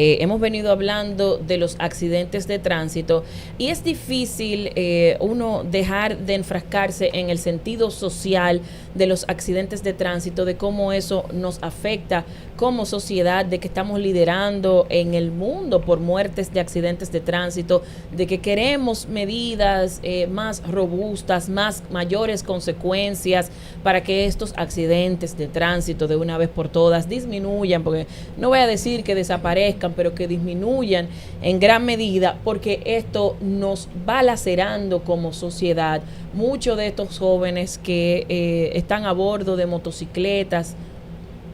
Hemos venido hablando de los accidentes de tránsito y es difícil uno dejar de enfrascarse en el sentido social de los accidentes de tránsito, de cómo eso nos afecta como sociedad, de que estamos liderando en el mundo por muertes de accidentes de tránsito, de que queremos medidas más robustas, mayores consecuencias para que estos accidentes de tránsito de una vez por todas disminuyan, porque no voy a decir que desaparezcan, pero que disminuyan en gran medida, porque esto nos va lacerando como sociedad. Muchos de estos jóvenes que están a bordo de motocicletas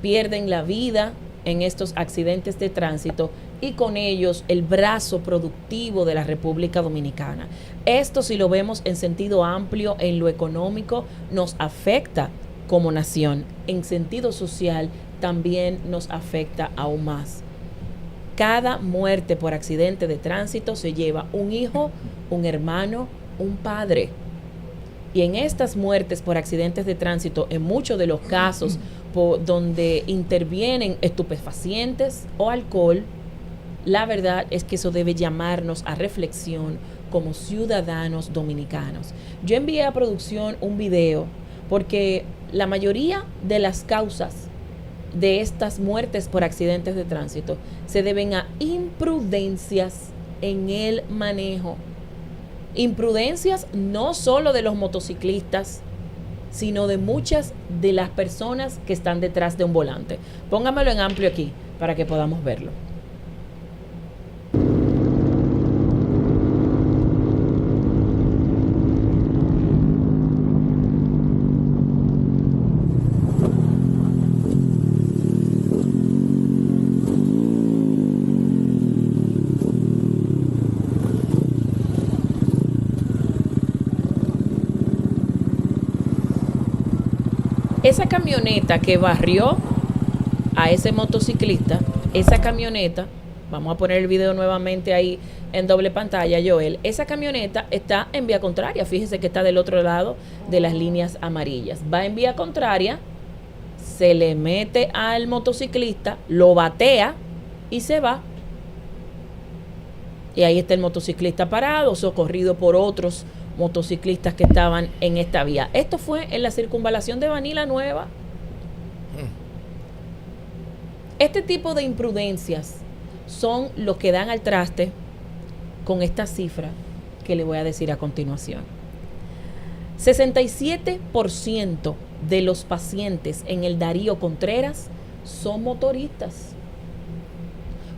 pierden la vida en estos accidentes de tránsito y con ellos el brazo productivo de la República Dominicana. Esto, si lo vemos en sentido amplio, en lo económico, nos afecta como nación. En sentido social también nos afecta aún más. Cada muerte por accidente de tránsito se lleva un hijo, un hermano, un padre. Y en estas muertes por accidentes de tránsito, en muchos de los casos donde intervienen estupefacientes o alcohol, la verdad es que eso debe llamarnos a reflexión como ciudadanos dominicanos. Yo envié a producción un video porque la mayoría de las causas de estas muertes por accidentes de tránsito se deben a imprudencias en el manejo. Imprudencias no solo de los motociclistas, sino de muchas de las personas que están detrás de un volante. Póngamelo en amplio aquí para que podamos verlo. Esa camioneta que barrió a ese motociclista, esa camioneta, vamos a poner el video nuevamente ahí en doble pantalla, Joel, esa camioneta está en vía contraria, fíjese que está del otro lado de las líneas amarillas, va en vía contraria, se le mete al motociclista, lo batea y se va. Y ahí está el motociclista parado, socorrido por otros motociclistas que estaban en esta vía. Esto fue en la circunvalación de Vanilla Nueva. Este tipo de imprudencias son los que dan al traste con esta cifra que le voy a decir a continuación. 67% de los pacientes en el Darío Contreras son motoristas.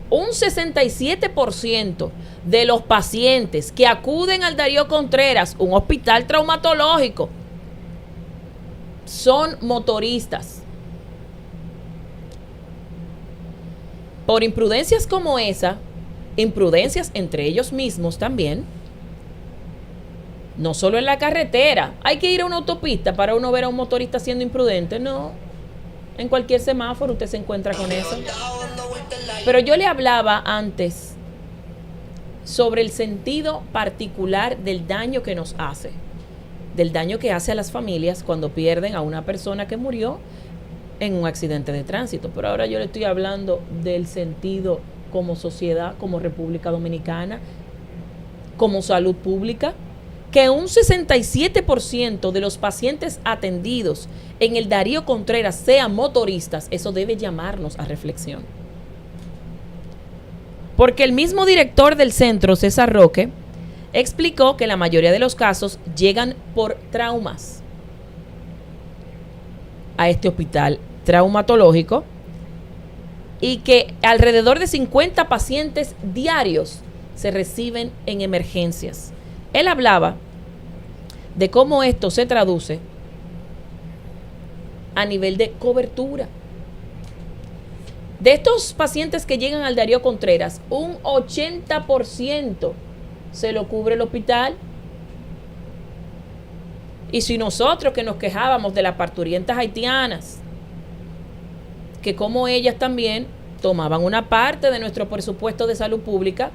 Un 67% de los pacientes que acuden al Darío Contreras, un hospital traumatológico, son motoristas. Por imprudencias como esa, imprudencias entre ellos mismos también, no solo en la carretera, hay que ir a una autopista para uno ver a un motorista siendo imprudente, no. En cualquier semáforo usted se encuentra con eso. Pero yo le hablaba antes sobre el sentido particular del daño que nos hace, del daño que hace a las familias cuando pierden a una persona que murió en un accidente de tránsito. Pero ahora yo le estoy hablando del sentido como sociedad, como República Dominicana, como salud pública, que un 67% de los pacientes atendidos en el Darío Contreras sean motoristas, eso debe llamarnos a reflexión. Porque el mismo director del centro, César Roque, explicó que la mayoría de los casos llegan por traumas a este hospital traumatológico y que alrededor de 50 pacientes diarios se reciben en emergencias. Él hablaba de cómo esto se traduce a nivel de cobertura. De estos pacientes que llegan al Darío Contreras, un 80% se lo cubre el hospital. Y si nosotros que nos quejábamos de las parturientas haitianas, que como ellas también tomaban una parte de nuestro presupuesto de salud pública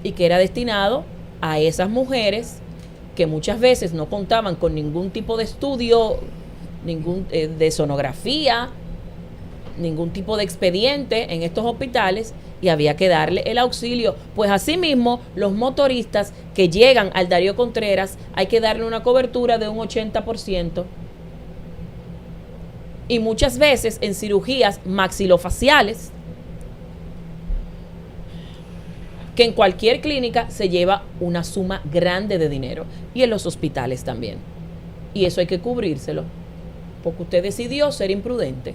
y que era destinado a esas mujeres que muchas veces no contaban con ningún tipo de estudio, de sonografía, ningún tipo de expediente en estos hospitales y había que darle el auxilio. Pues asimismo, los motoristas que llegan al Darío Contreras hay que darle una cobertura de un 80%. Y muchas veces en cirugías maxilofaciales, que en cualquier clínica se lleva una suma grande de dinero. Y en los hospitales también. Y eso hay que cubrírselo, porque usted decidió ser imprudente.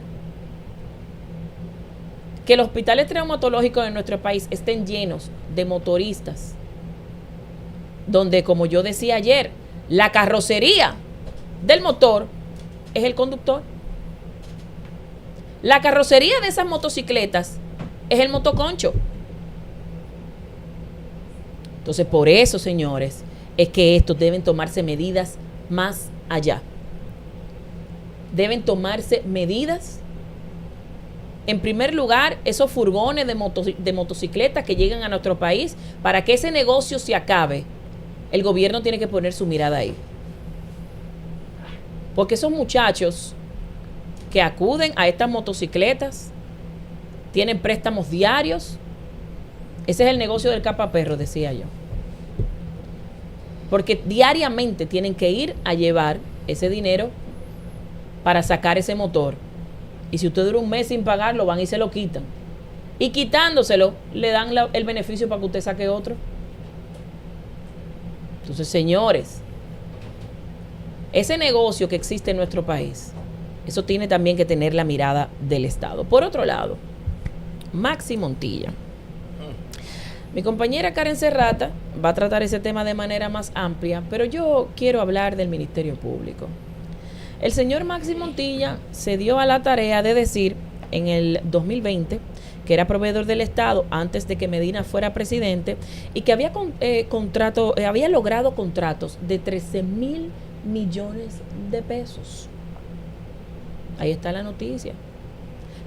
Que los hospitales traumatológicos en nuestro país estén llenos de motoristas, donde, como yo decía ayer, la carrocería del motor es el conductor. La carrocería de esas motocicletas es el motoconcho. Entonces, por eso, señores, es que estos deben tomarse medidas más allá. Deben tomarse medidas. En primer lugar, esos furgones de motocicletas que llegan a nuestro país, para que ese negocio se acabe, el gobierno tiene que poner su mirada ahí. Porque esos muchachos que acuden a estas motocicletas tienen préstamos diarios. Ese es el negocio del capaperro, decía yo. Porque diariamente tienen que ir a llevar ese dinero para sacar ese motor. Y si usted dura un mes sin pagarlo, van y se lo quitan. Y quitándoselo, le dan el beneficio para que usted saque otro. Entonces, señores, ese negocio que existe en nuestro país, eso tiene también que tener la mirada del Estado. Por otro lado, Maxi Montilla. Mi compañera Karen Serrata va a tratar ese tema de manera más amplia, pero yo quiero hablar del Ministerio Público. El señor Maxi Montilla se dio a la tarea de decir en el 2020 que era proveedor del Estado antes de que Medina fuera presidente y que había logrado contratos de 13,000 millones de pesos. Ahí está la noticia.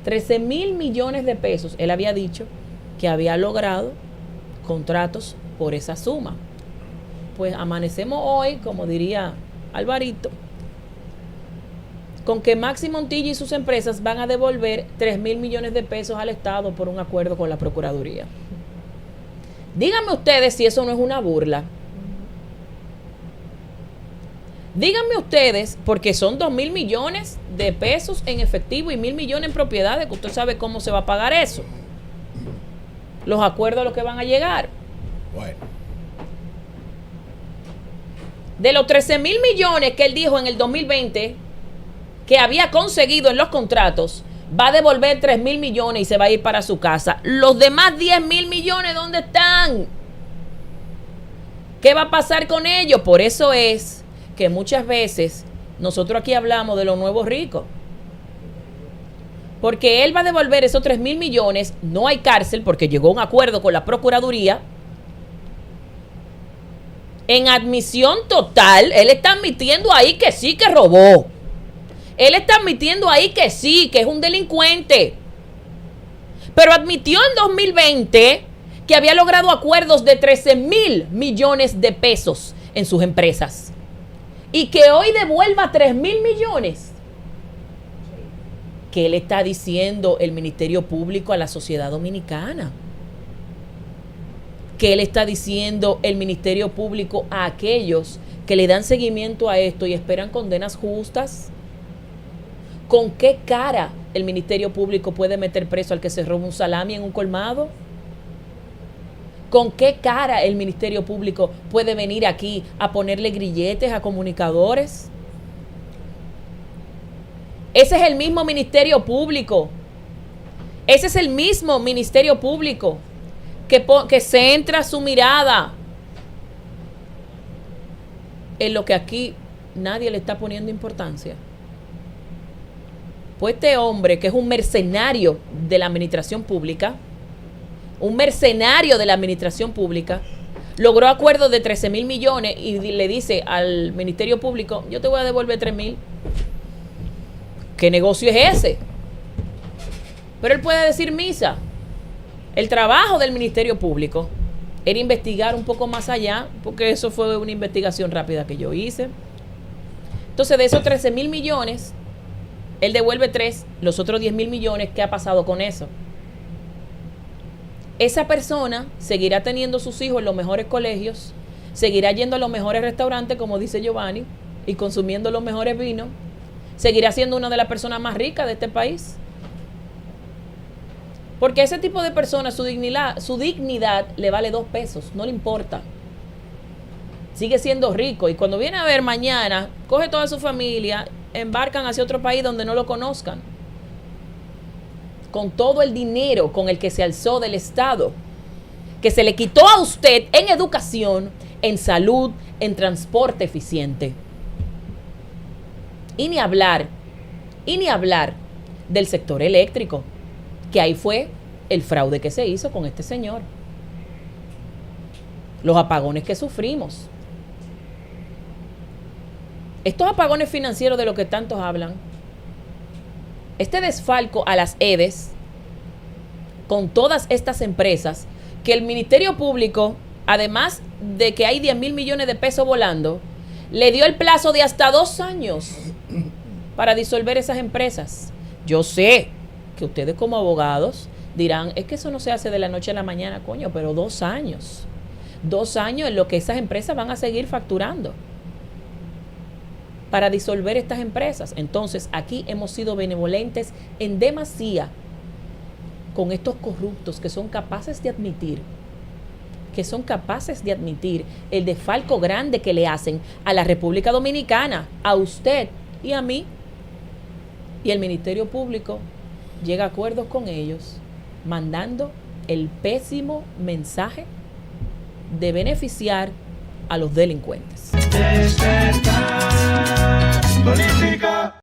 13,000 millones de pesos. Él había dicho que había logrado contratos por esa suma. Pues amanecemos hoy, como diría Alvarito, con que Maxi Montilla y sus empresas van a devolver 3,000 millones de pesos al Estado por un acuerdo con la Procuraduría. Díganme ustedes si eso no es una burla. Díganme ustedes, porque son 2,000 millones de pesos en efectivo y 1,000 millones en propiedades, que usted sabe cómo se va a pagar eso. Los acuerdos a los que van a llegar. Bueno. De los 13,000 millones que él dijo en el 2020 que había conseguido en los contratos, va a devolver 3,000 millones y se va a ir para su casa. Los demás 10,000 millones, ¿dónde están? ¿Qué va a pasar con ellos? Por eso es que muchas veces nosotros aquí hablamos de los nuevos ricos. Porque él va a devolver esos 3,000 millones, no hay cárcel porque llegó a un acuerdo con la Procuraduría. En admisión total, él está admitiendo ahí que sí que robó. Él está admitiendo ahí que sí, que es un delincuente. Pero admitió en 2020 que había logrado acuerdos de 13,000 millones de pesos en sus empresas. Y que hoy devuelva 3,000 millones. ¿Qué le está diciendo el Ministerio Público a la sociedad dominicana? ¿Qué le está diciendo el Ministerio Público a aquellos que le dan seguimiento a esto y esperan condenas justas? ¿Con qué cara el Ministerio Público puede meter preso al que se roba un salami en un colmado? ¿Con qué cara el Ministerio Público puede venir aquí a ponerle grilletes a comunicadores? Ese es el mismo Ministerio Público. Ese es el mismo Ministerio Público que centra su mirada en lo que aquí nadie le está poniendo importancia. Pues este hombre, que es un mercenario de la administración pública, logró acuerdos de 13,000 millones y le dice al Ministerio Público, yo te voy a devolver 3,000. ¿Qué negocio es ese? Pero él puede decir misa. El trabajo del Ministerio Público era investigar un poco más allá, porque eso fue una investigación rápida que yo hice. Entonces, de esos 13,000 millones, Él devuelve 3, los otros 10,000 millones, ¿qué ha pasado con eso? Esa persona seguirá teniendo sus hijos en los mejores colegios, seguirá yendo a los mejores restaurantes, como dice Giovanni, y consumiendo los mejores vinos, seguirá siendo una de las personas más ricas de este país. Porque ese tipo de personas, su dignidad le vale 2 pesos, no le importa. Sigue siendo rico y cuando viene a ver mañana, coge toda su familia, embarcan hacia otro país donde no lo conozcan. Con todo el dinero con el que se alzó del Estado, que se le quitó a usted en educación, en salud, en transporte eficiente. Y ni hablar del sector eléctrico, que ahí fue el fraude que se hizo con este señor. Los apagones que sufrimos. Estos apagones financieros de los que tantos hablan, este desfalco a las EDES con todas estas empresas, que el Ministerio Público, además de que hay 10,000 millones de pesos volando, le dio el plazo de hasta 2 años para disolver esas empresas. Yo sé que ustedes como abogados dirán, es que eso no se hace de la noche a la mañana, coño, pero 2 años. 2 años en lo que esas empresas van a seguir facturando para disolver estas empresas. Entonces, aquí hemos sido benevolentes en demasía con estos corruptos que son capaces de admitir el desfalco grande que le hacen a la República Dominicana, a usted y a mí. Y el Ministerio Público llega a acuerdos con ellos, mandando el pésimo mensaje de beneficiar a los delincuentes.